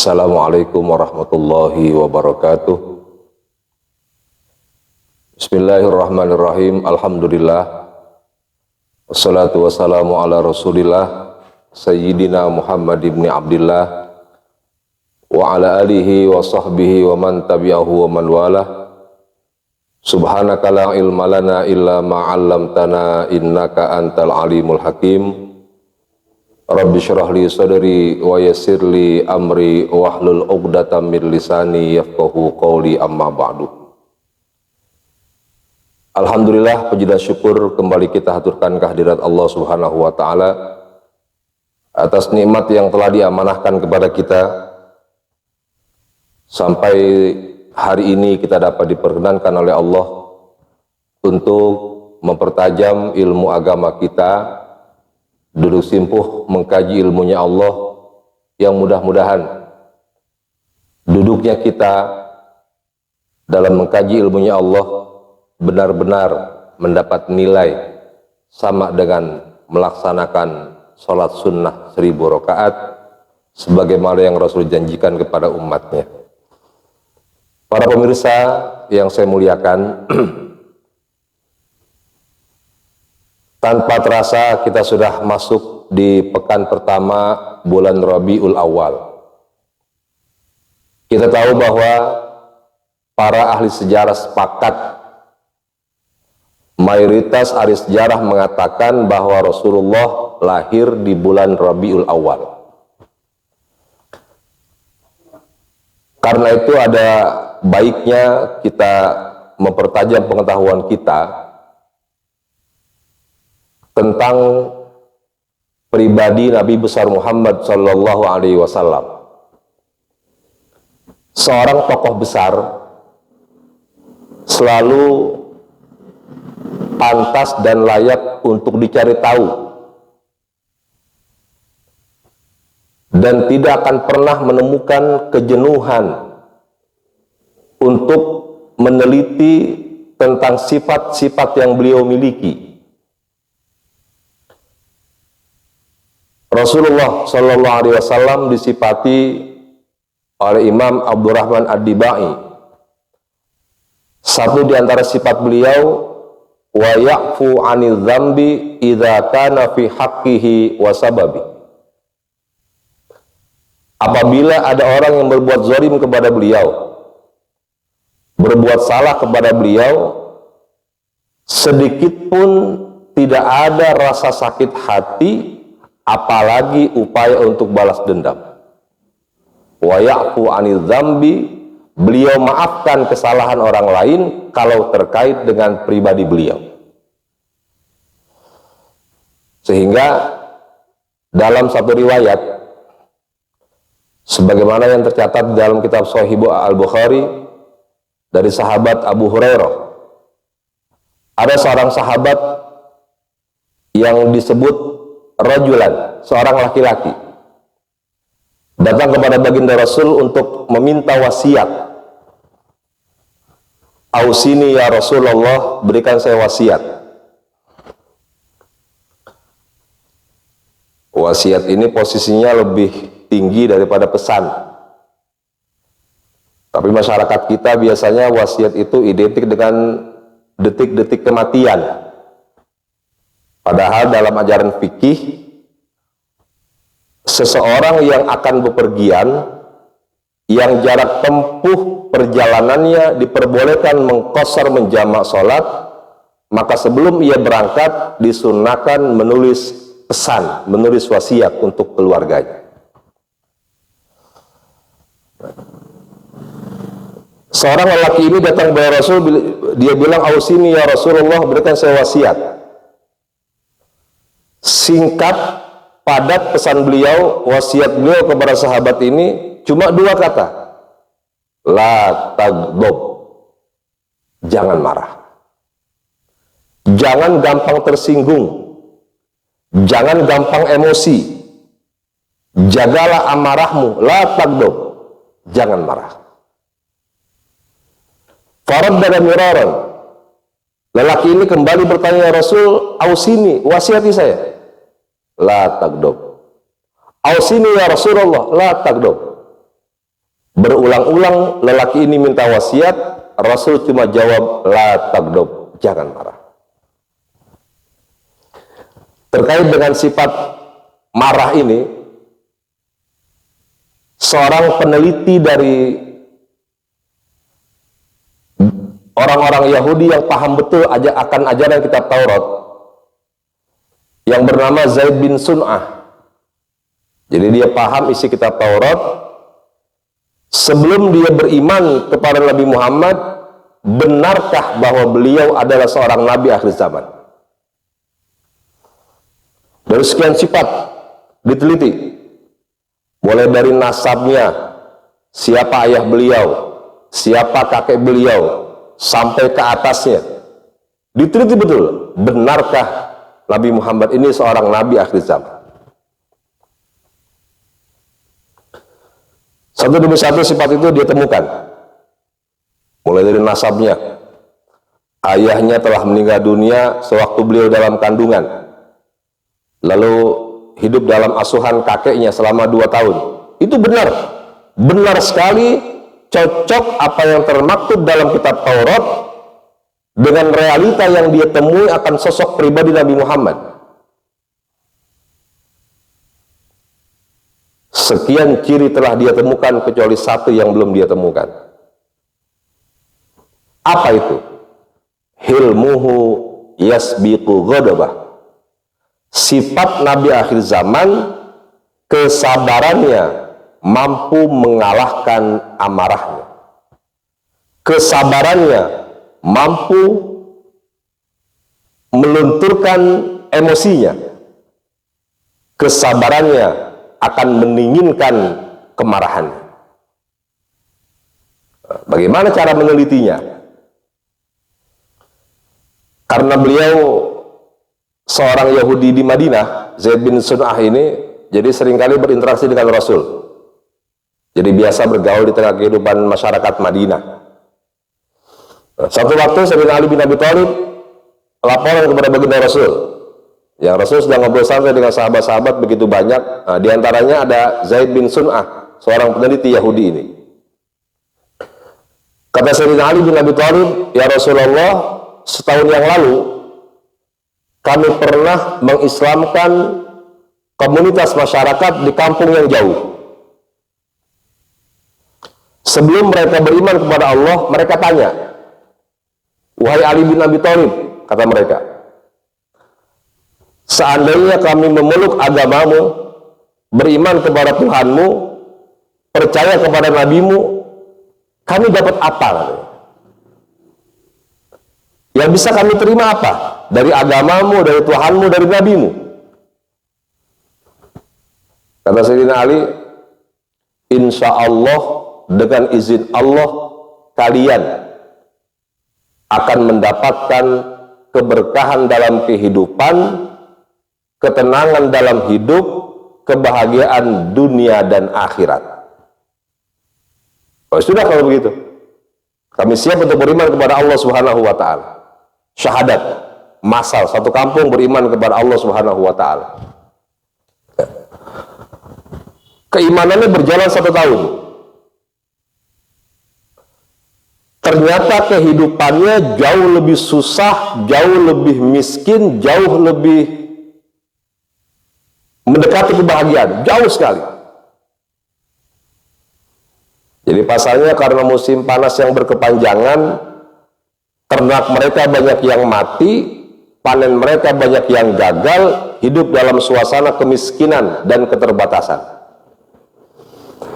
Assalamualaikum warahmatullahi wabarakatuh. Bismillahirrahmanirrahim. Alhamdulillah. Wassalatu wassalamu ala rasulillah Sayyidina Muhammad ibn Abdillah wa ala alihi wa sahbihi wa man tabi'ahu wa man walah. Subhanaka la ilma lana illa ma'allamtana innaka antal alimul hakim. Rabbi syrah li sadri wa yassir li amri wahlul 'uqdatam min lisani yafqahu qawli, amma ba'du. Alhamdulillah, puji dan syukur kembali kita haturkan kehadirat Allah Subhanahu wa taala atas nikmat yang telah diamanahkan kepada kita sampai hari ini kita dapat diperkenankan oleh Allah untuk mempertajam ilmu agama kita, duduk simpuh mengkaji ilmunya Allah, yang mudah-mudahan duduknya kita dalam mengkaji ilmunya Allah benar-benar mendapat nilai sama dengan melaksanakan sholat sunnah 1000 rakaat sebagaimana yang Rasul janjikan kepada umatnya. Para pemirsa yang saya muliakan, tanpa terasa kita sudah masuk di pekan pertama bulan Rabiul Awal. Kita tahu bahwa para ahli sejarah sepakat, mayoritas ahli sejarah mengatakan bahwa Rasulullah lahir di bulan Rabiul Awal. Karena itu ada baiknya kita mempertajam pengetahuan kita tentang pribadi Nabi besar Muhammad Sallallahu Alaihi Wasallam, seorang tokoh besar selalu pantas dan layak untuk dicari tahu dan tidak akan pernah menemukan kejenuhan untuk meneliti tentang sifat-sifat yang beliau miliki. Rasulullah Sallallahu Alaihi Wasallam disifati oleh Imam Abdurrahman Ad-Dibai. Satu di antara sifat beliau, wa ya'fu 'anil dzambi idza kana fi haqqihi wa sababi. Apabila ada orang yang berbuat zalim kepada beliau, berbuat salah kepada beliau, sedikit pun tidak ada rasa sakit hati, apalagi upaya untuk balas dendam. Wa ya'fu 'anil dzambi, beliau maafkan kesalahan orang lain kalau terkait dengan pribadi beliau. Sehingga dalam satu riwayat, sebagaimana yang tercatat dalam kitab Sahih Al-Bukhari dari sahabat Abu Hurairah, ada seorang sahabat yang disebut rajulan, seorang laki-laki, datang kepada baginda Rasul untuk meminta wasiat. Ausini ya Rasulullah, berikan saya wasiat. Wasiat ini posisinya lebih tinggi daripada pesan. Tapi masyarakat kita biasanya wasiat itu identik dengan detik-detik kematian. Padahal dalam ajaran fikih, seseorang yang akan bepergian, yang jarak tempuh perjalanannya diperbolehkan mengqashar menjamak sholat, maka sebelum ia berangkat disunahkan menulis pesan, menulis wasiat untuk keluarganya. Seorang lelaki ini datang kepada Rasul, dia bilang, ausini ya Rasulullah, berikan saya wasiat. Singkat, padat pesan beliau, wasiat beliau kepada sahabat ini cuma 2 kata. La taghdab, jangan marah. Jangan gampang tersinggung. Jangan gampang emosi. Jagalah amarahmu, la taghdab, jangan marah. Faraddada miraran, lelaki ini kembali bertanya, ya Rasul, ausini, wasiati saya. La taghdab. Ausini ya Rasulullah, la taghdab. Berulang-ulang lelaki ini minta wasiat, Rasul cuma jawab, la tagdob, jangan marah. Terkait dengan sifat marah ini, seorang peneliti dari orang-orang Yahudi yang paham betul akan ajaran kitab Taurat, yang bernama Zaid bin Sun'ah. Jadi dia paham isi kitab Taurat. Sebelum dia beriman kepada Nabi Muhammad, benarkah bahwa beliau adalah seorang nabi akhir zaman? Dari sekian sifat diteliti, mulai dari nasabnya, siapa ayah beliau, siapa kakek beliau, sampai ke atasnya, diteliti betul, benarkah Nabi Muhammad ini seorang nabi akhir zaman? Satu demi satu sifat itu dia temukan. Mulai dari nasabnya, ayahnya telah meninggal dunia sewaktu beliau dalam kandungan, lalu hidup dalam asuhan kakeknya selama 2 tahun. Itu benar, benar sekali, cocok apa yang termaktub dalam kitab Taurat dengan realita yang dia temui akan sosok pribadi Nabi Muhammad. Sekian ciri telah dia temukan, kecuali satu yang belum dia temukan. Apa itu? Hilmuhu yasbiqu ghadabah. Sifat Nabi akhir zaman, kesabarannya mampu mengalahkan amarahnya. Kesabarannya mampu melunturkan emosinya. Kesabarannya akan mendinginkan kemarahannya. Bagaimana cara menelitinya? Karena beliau seorang Yahudi di Madinah, Zaid bin Sun'ah ini, jadi seringkali berinteraksi dengan Rasul. Jadi biasa bergaul di tengah kehidupan masyarakat Madinah. Satu waktu Sayyidina Ali bin Abi Thalib laporan kepada baginda Rasul. Yang Rasul sedang ngobrol santai dengan sahabat-sahabat begitu banyak. Nah, di antaranya ada Zaid bin Sun'ah, seorang peneliti Yahudi ini. Kata Sayyidina Ali bin Abi Thalib, ya Rasulullah, setahun yang lalu kami pernah mengislamkan komunitas masyarakat di kampung yang jauh. Sebelum mereka beriman kepada Allah, mereka tanya, wahai Ali bin Abi Thalib, kata mereka, seandainya kami memeluk agamamu, beriman kepada Tuhanmu, percaya kepada nabimu, kami dapat apa? Yang bisa kami terima apa? Dari agamamu, dari Tuhanmu, dari nabimu. Kata Sayyidina Ali, insya Allah, dengan izin Allah, kalian akan mendapatkan keberkahan dalam kehidupan, ketenangan dalam hidup, kebahagiaan dunia dan akhirat. Oh, sudah kalau begitu, kami siap untuk beriman kepada Allah Subhanahu wa Ta'ala. Syahadat massal, satu kampung beriman kepada Allah Subhanahu wa Ta'ala. Keimanannya berjalan 1 tahun. Ternyata kehidupannya jauh lebih susah, jauh lebih miskin, jauh lebih mendekati kebahagiaan, jauh sekali. Jadi pasalnya karena musim panas yang berkepanjangan, ternak mereka banyak yang mati, panen mereka banyak yang gagal, hidup dalam suasana kemiskinan dan keterbatasan.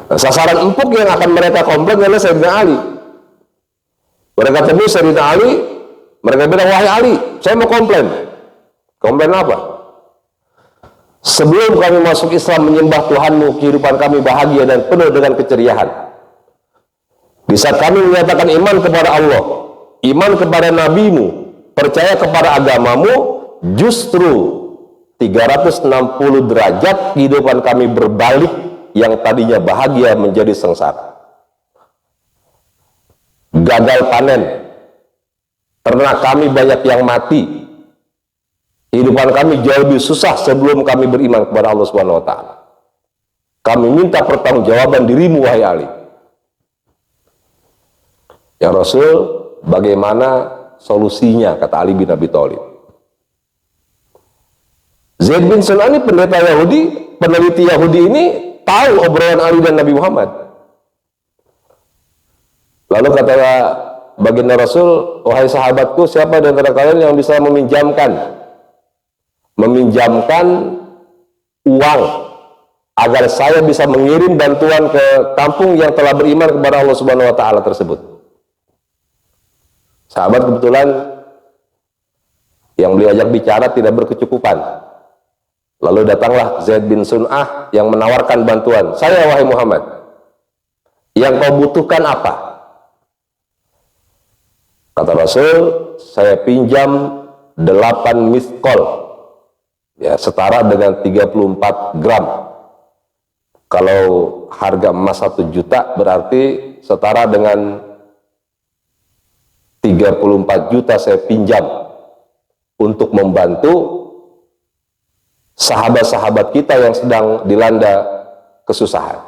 Nah, sasaran empuk yang akan mereka komplain adalah Sayyidina Ali. Mereka temui Sayyidina Ali, mereka bilang, wahai Ali, saya mau komplain. Komplain apa? Sebelum kami masuk Islam menyembah Tuhanmu, kehidupan kami bahagia dan penuh dengan keceriaan. Di saat kami menyatakan iman kepada Allah, iman kepada nabimu, percaya kepada agamamu, justru 360 derajat kehidupan kami berbalik, yang tadinya bahagia menjadi sengsara. Gagal panen, ternak kami banyak yang mati, kehidupan kami jauh lebih susah sebelum kami beriman kepada Allah Subhanahu wa Ta'ala. Kami minta pertanggungjawaban dirimu, wahai Ali. Ya Rasul, bagaimana solusinya, kata Ali bin Abi Thalib. Zaid bin Sun'ah ini pendeta Yahudi, peneliti Yahudi ini tahu obrolan Ali dan Nabi Muhammad. Lalu kata baginda Rasul, wahai sahabatku, siapa di antara kalian yang bisa meminjamkan uang agar saya bisa mengirim bantuan ke kampung yang telah beriman kepada Allah Subhanahu wa taala tersebut. Sahabat kebetulan yang beliau ajak bicara tidak berkecukupan. Lalu datanglah Zaid bin Sun'ah yang menawarkan bantuan. Saya, wahai Muhammad, yang kau butuhkan apa? Kata Rasul, saya pinjam 8 miskol, ya, setara dengan 34 gram. Kalau harga emas 1 juta berarti setara dengan 34 juta saya pinjam untuk membantu sahabat-sahabat kita yang sedang dilanda kesusahan.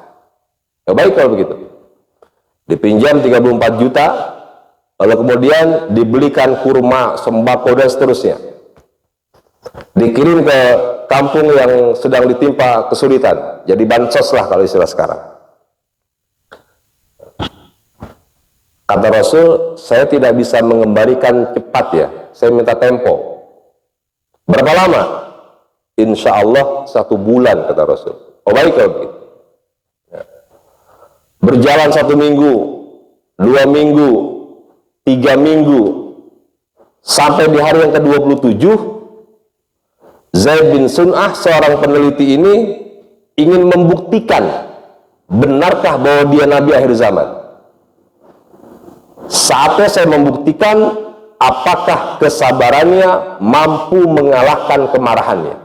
Ya, baik kalau begitu. Dipinjam 34 juta, lalu kemudian dibelikan kurma, sembako dan seterusnya. Dikirim ke kampung yang sedang ditimpa kesulitan. Jadi bansos lah kalau istilah sekarang. Kata Rasul, saya tidak bisa mengembalikan cepat ya. Saya minta tempo. Berapa lama? Insya Allah 1 bulan, kata Rasul. Oh baik kalau begitu. Ya. Berjalan 1 minggu, 2 minggu, 3 minggu, sampai di hari yang ke-27, Zaid bin Sun'ah, seorang peneliti ini, ingin membuktikan benarkah bahwa dia Nabi akhir zaman. Saatnya saya membuktikan apakah kesabarannya mampu mengalahkan kemarahannya.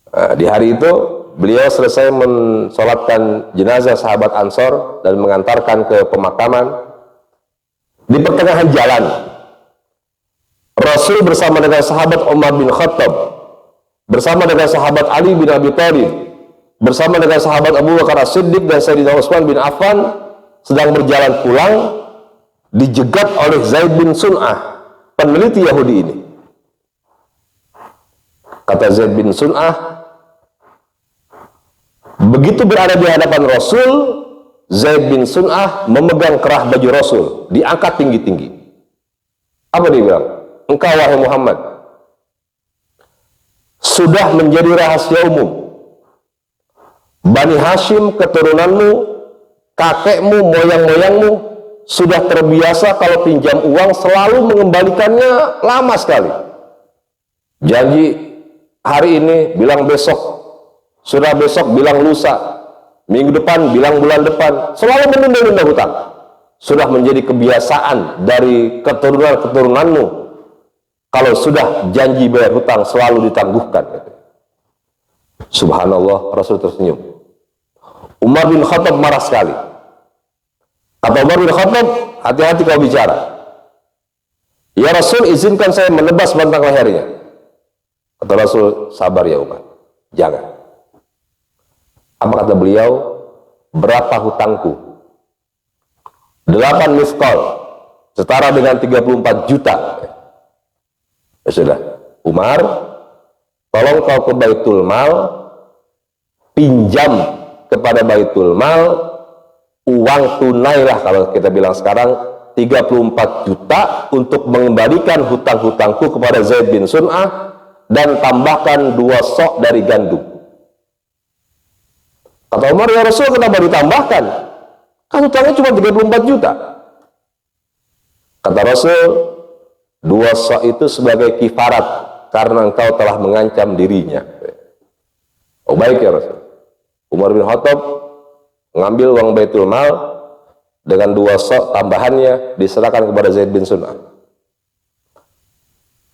Nah, di hari itu beliau selesai mensolatkan jenazah sahabat Ansor dan mengantarkan ke pemakaman. Di pertengahan jalan, Rasul bersama dengan sahabat Umar bin Khattab, bersama dengan sahabat Ali bin Abi Thalib, bersama dengan sahabat Abu Bakar As-Siddiq dan Sayyidina Utsman bin Affan sedang berjalan pulang, dijegat oleh Zaid bin Sun'ah, peneliti Yahudi ini. Kata Zaid bin Sun'ah, begitu berada di hadapan Rasul, Zaid bin Sun'ah memegang kerah baju Rasul, diangkat tinggi-tinggi. Apa dia bilang? Engkau wahai Muhammad, sudah menjadi rahasia umum. Bani Hashim, keturunanmu, kakekmu, moyang-moyangmu sudah terbiasa kalau pinjam uang selalu mengembalikannya lama sekali. Janji hari ini bilang besok, sudah besok bilang lusa, minggu depan bilang bulan depan, selalu menunda-nunda hutang. Sudah menjadi kebiasaan dari keturunan-keturunanmu. Kalau sudah janji bayar hutang selalu ditangguhkan. Subhanallah, Rasul tersenyum. Umar bin Khattab marah sekali. Kata Umar bin Khattab, hati-hati kau bicara. Ya Rasul, izinkan saya menebas batang lehernya. Kata Rasul, sabar ya Umar, jangan. Apa kata beliau? Berapa hutangku? 8 miskol, setara dengan 34 juta. Ya sudah, Umar, tolong kau ke Baitul Mal, pinjam kepada Baitul Mal uang tunai lah kalau kita bilang sekarang 34 juta untuk mengembalikan hutang-hutangku kepada Zaid bin Sun'ah dan tambahkan 2 sok dari gandum. Kata Umar, ya Rasul, kenapa ditambahkan? Kan hutangnya cuma 34 juta. Kata Rasul, 2 sok itu sebagai kifarat karena engkau telah mengancam dirinya. Oh baik ya Rasul. Umar bin Khattab mengambil uang Baitul Mal dengan 2 sok tambahannya diserahkan kepada Zaid bin Sun'ah.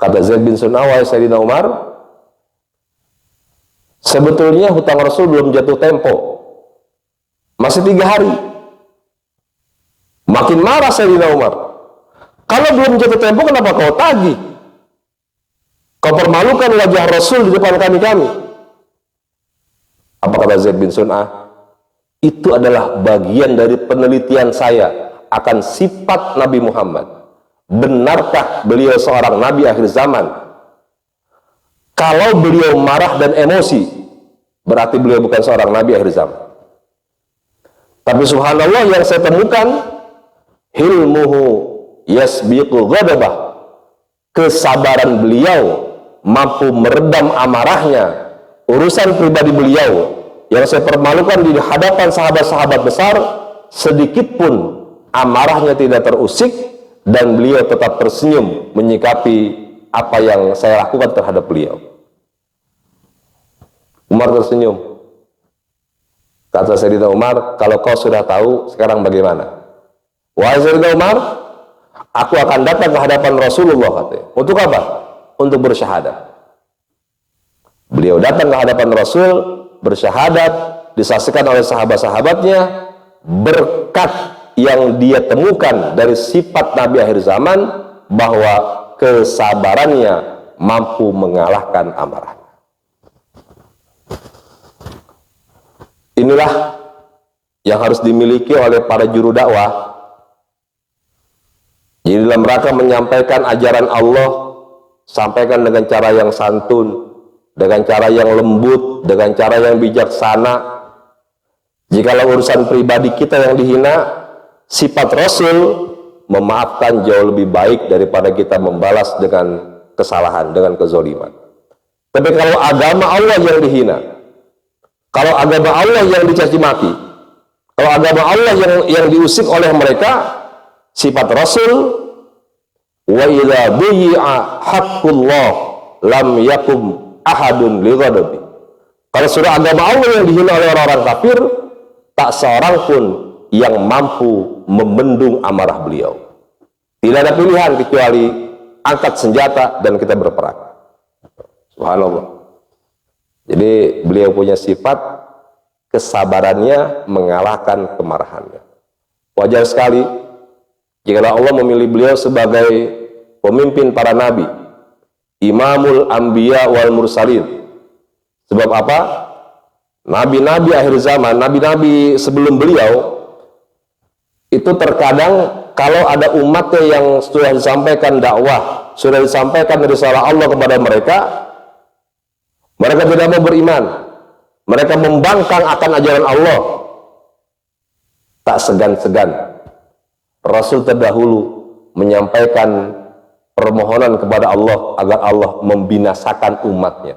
Kata Zaid bin Sun'ah, wahai Sayyidina Umar, sebetulnya hutang Rasul belum jatuh tempo, masih 3 hari. Makin marah Sayyidina Umar. Kalau belum jatuh tempo, kenapa kau tagih? Kau permalukan wajah Rasul di depan kami-kami. Apa kata Zaid bin Sun'ah? Itu adalah bagian dari penelitian saya akan sifat Nabi Muhammad. Benarkah beliau seorang nabi akhir zaman? Kalau beliau marah dan emosi, berarti beliau bukan seorang nabi akhir zaman. Tapi subhanallah, yang saya temukan, hilmuhu yasbiqu ghadabah. Kesabaran beliau mampu meredam amarahnya. Urusan pribadi beliau yang saya permalukan di hadapan sahabat-sahabat besar, sedikit pun amarahnya tidak terusik, dan beliau tetap tersenyum menyikapi apa yang saya lakukan terhadap beliau. Umar tersenyum. Kata Sayyidina Umar, kalau kau sudah tahu, sekarang bagaimana? Wahai Sayyidina Umar, aku akan datang ke hadapan Rasulullah, katanya. Untuk apa? Untuk bersyahadat. Beliau datang ke hadapan Rasul, bersyahadat, disaksikan oleh sahabat-sahabatnya, berkat yang dia temukan dari sifat Nabi akhir zaman, bahwa kesabarannya mampu mengalahkan amarah. Inilah yang harus dimiliki oleh para juru dakwah. Jadi dalam rangka menyampaikan ajaran Allah, sampaikan dengan cara yang santun, dengan cara yang lembut, dengan cara yang bijaksana. Jikalau urusan pribadi kita yang dihina, sifat Rasul memaafkan jauh lebih baik daripada kita membalas dengan kesalahan, dengan kezoliman. Tapi kalau agama Allah yang dihina, kalau agama Allah yang dicaci maki, kalau agama Allah yang diusik oleh mereka, sifat Rasul, wa idza duyi'a haqqullah lam yakum ahadun li ghadabi. Kalau sudah agama Allah yang dihina oleh orang-orang kafir, tak seorang pun yang mampu membendung amarah beliau. Tidak ada pilihan kecuali angkat senjata dan kita berperang. Subhanallah. Jadi beliau punya sifat kesabarannya mengalahkan kemarahannya. Wajar sekali jika Allah memilih beliau sebagai pemimpin para nabi, imamul anbiya wal mursalin. Sebab apa? Nabi-nabi akhir zaman, nabi-nabi sebelum beliau, itu terkadang kalau ada umatnya yang sudah disampaikan dakwah, sudah disampaikan risalah Allah kepada mereka, mereka tidak mau beriman. Mereka membangkang akan ajaran Allah. Tak segan-segan Rasul terdahulu menyampaikan permohonan kepada Allah agar Allah membinasakan umatnya.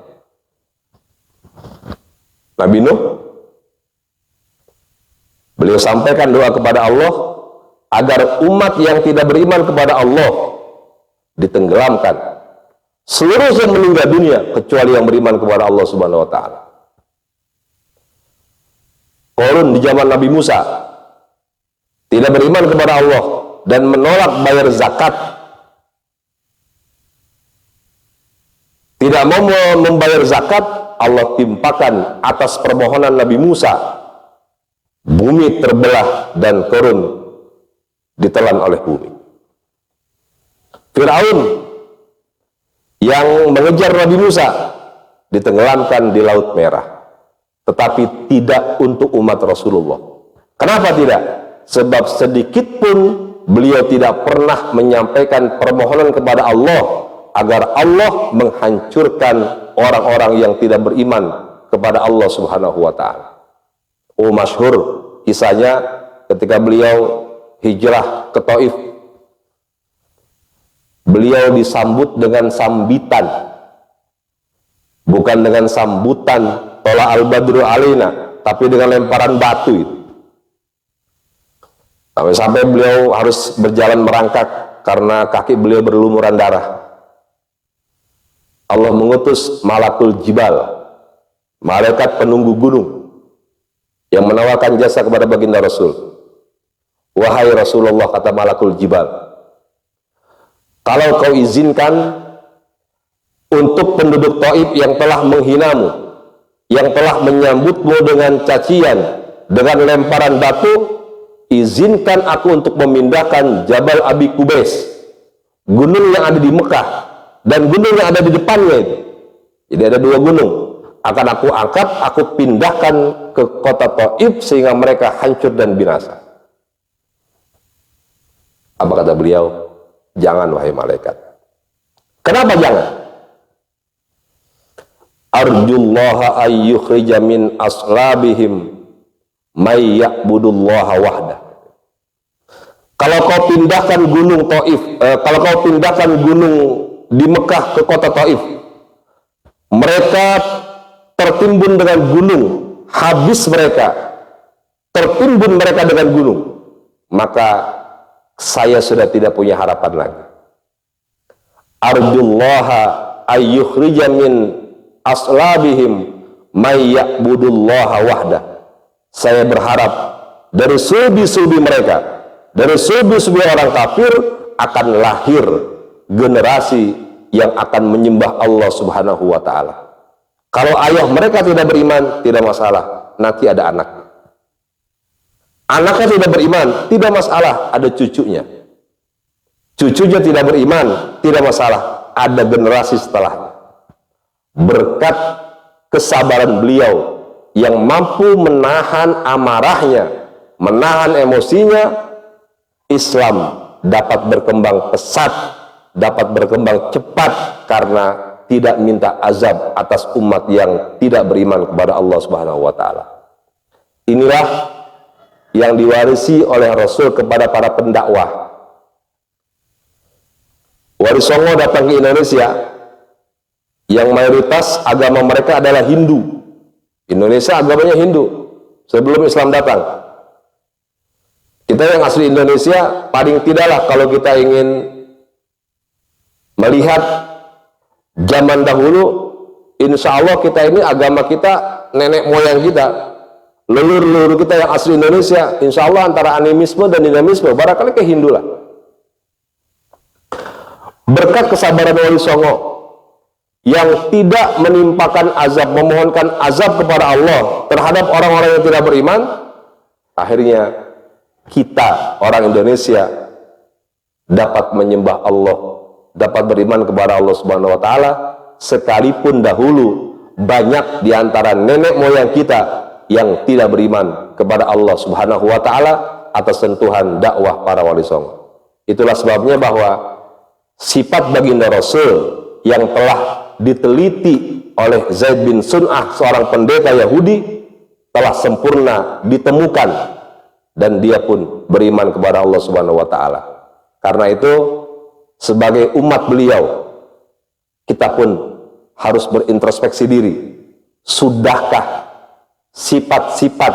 Nabi Nuh, beliau sampaikan doa kepada Allah agar umat yang tidak beriman kepada Allah ditenggelamkan. Seluruh yang meninggal dunia kecuali yang beriman kepada Allah Subhanahu wa taala. Qarun di zaman Nabi Musa tidak beriman kepada Allah dan menolak bayar zakat, tidak mau membayar zakat, Allah timpakan atas permohonan Nabi Musa, bumi terbelah dan Qarun ditelan oleh bumi. Firaun yang mengejar Nabi Musa ditenggelamkan di Laut Merah, tetapi tidak untuk umat Rasulullah. Kenapa tidak? Sebab sedikit pun beliau tidak pernah menyampaikan permohonan kepada Allah agar Allah menghancurkan orang-orang yang tidak beriman kepada Allah Subhanahu wa taala. Oh, masyhur kisahnya ketika beliau hijrah ke Taif. Beliau disambut dengan sambitan, bukan dengan sambutan tola al-badru alaina, tapi dengan lemparan batu itu. Sampai beliau harus berjalan merangkak karena kaki beliau berlumuran darah. Allah mengutus malakul jibal, malaikat penunggu gunung, yang menawarkan jasa kepada baginda Rasul. Wahai Rasulullah, kata malakul jibal, kalau kau izinkan untuk penduduk Taif yang telah menghinamu, yang telah menyambutmu dengan cacian, dengan lemparan batu, izinkan aku untuk memindahkan Jabal Abi Kubais, gunung yang ada di Mekah dan gunung yang ada di depannya itu. Jadi ada dua gunung. akan aku angkat, aku pindahkan ke kota Taif sehingga mereka hancur dan binasa. Apa kata beliau? Jangan wahai malaikat. Kenapa jangan? Arjullaha ayyukhrija min aslabihim may ya'budullaha wahdah. Kalau kau pindahkan gunung Taif, kalau kau pindahkan gunung di Mekah ke kota Taif, mereka tertimbun dengan gunung, habis mereka, tertimbun mereka dengan gunung, maka saya sudah tidak punya harapan lagi. Arjullaha ayyukhrija min aslabihim may ya'budullaha wahdah. Saya berharap dari sulbi-sulbi mereka, dari sulbi-sulbi orang kafir akan lahir generasi yang akan menyembah Allah Subhanahu wa ta'ala. Kalau ayah mereka tidak beriman, tidak masalah, nanti ada anak. Anaknya tidak beriman, tidak masalah, ada cucunya. Cucunya tidak beriman, tidak masalah, ada generasi setelahnya. Berkat kesabaran beliau yang mampu menahan amarahnya, menahan emosinya, Islam dapat berkembang pesat, dapat berkembang cepat karena tidak minta azab atas umat yang tidak beriman kepada Allah Subhanahu wa ta'ala. Inilah yang diwarisi oleh Rasul kepada para pendakwah. Wali Songo datang ke Indonesia yang mayoritas agama mereka adalah Hindu. Indonesia agamanya Hindu sebelum Islam datang. Kita yang asli Indonesia paling tidaklah kalau kita ingin melihat zaman dahulu, insya Allah kita ini agama kita, nenek moyang kita, leluhur kita yang asli Indonesia, insya Allah antara animisme dan dinamisme, barangkali ke Hindu lah. Berkat kesabaran Wali Songo yang tidak menimpakan azab, memohonkan azab kepada Allah terhadap orang-orang yang tidak beriman, akhirnya kita orang Indonesia dapat menyembah Allah, dapat beriman kepada Allah Subhanahu wa ta'ala, sekalipun dahulu banyak diantara nenek moyang kita yang tidak beriman kepada Allah Subhanahu wa ta'ala atas sentuhan dakwah para Wali Songo. Itulah sebabnya bahwa sifat baginda Rasul yang telah diteliti oleh Zaid bin Sun'ah, seorang pendeta Yahudi, telah sempurna ditemukan dan dia pun beriman kepada Allah Subhanahu wa ta'ala. Karena itu sebagai umat beliau kita pun harus berintrospeksi diri. Sudahkah sifat-sifat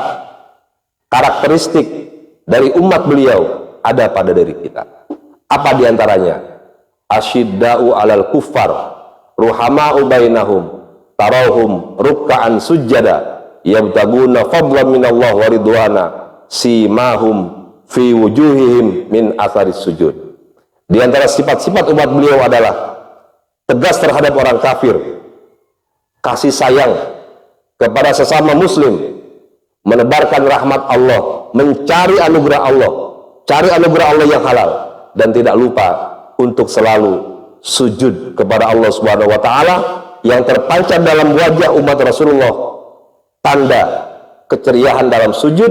karakteristik dari umat beliau ada pada diri kita? Apa diantaranya? Asyidda'u alal kuffar ruhama'u bainahum tarahum rukka'an sujjada yabtaguna fadlan minallah wa ridwana simahum fi wujuhihim min atharis sujud. Di antara sifat-sifat umat beliau adalah tegas terhadap orang kafir, kasih sayang kepada sesama muslim, menebarkan rahmat Allah, mencari anugerah Allah, cari anugerah Allah yang halal, dan tidak lupa untuk selalu sujud kepada Allah Subhanahu wa ta'ala yang terpancar dalam wajah umat Rasulullah. Tanda keceriaan dalam sujud,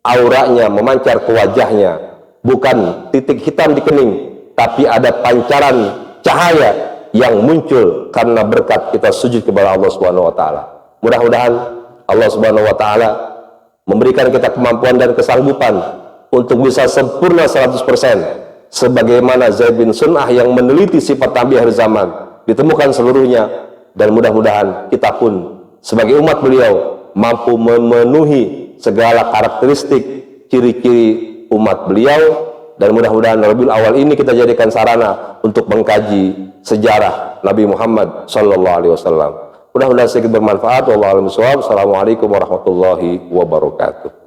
auranya memancar ke wajahnya, bukan titik hitam di kening, tapi ada pancaran cahaya yang muncul karena berkat kita sujud kepada Allah Subhanahu wa ta'ala. Mudah-mudahan Allah Subhanahu wa ta'ala memberikan kita kemampuan dan kesanggupan untuk bisa sempurna 100%. Sebagaimana Zaid bin Sun'ah yang meneliti sifat Nabi akhir zaman, ditemukan seluruhnya, dan mudah-mudahan kita pun sebagai umat beliau mampu memenuhi segala karakteristik ciri-ciri umat beliau, dan mudah-mudahan Rabiul Awal ini kita jadikan sarana untuk mengkaji sejarah Nabi Muhammad SAW. Mudah-mudahan sedikit bermanfaat. Wallahu a'lam bishawab. Assalamualaikum warahmatullahi wabarakatuh.